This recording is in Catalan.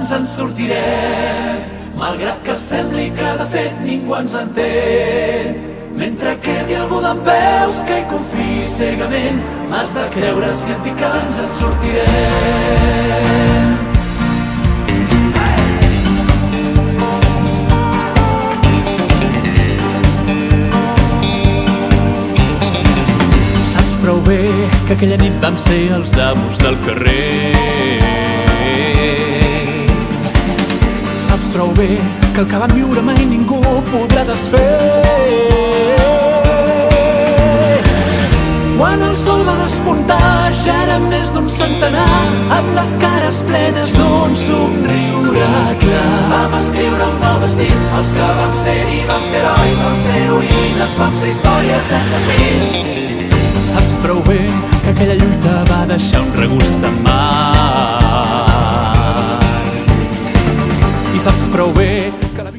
ens en sortirem, malgrat que sembli que de fet ningú ens entén. Mentre quedi algú dempeus que hi confiï cegament, m'has de creure si et dic que ens en sortirem. Saps prou bé que aquella nit vam ser els amos del carrer. Saps prou bé que el que vam viure mai ningú podrà desfer. Quan el sol va despuntar ja érem més d'un centenar, amb les cares plenes d'un somriure clar. Vam escriure un nou destí, els que vam ser-hi vam ser herois, vam ser heroïnes, vam ser històries sense fi. Saps prou bé que aquella lluita va deixar un regust amarg. I saps prou bé que la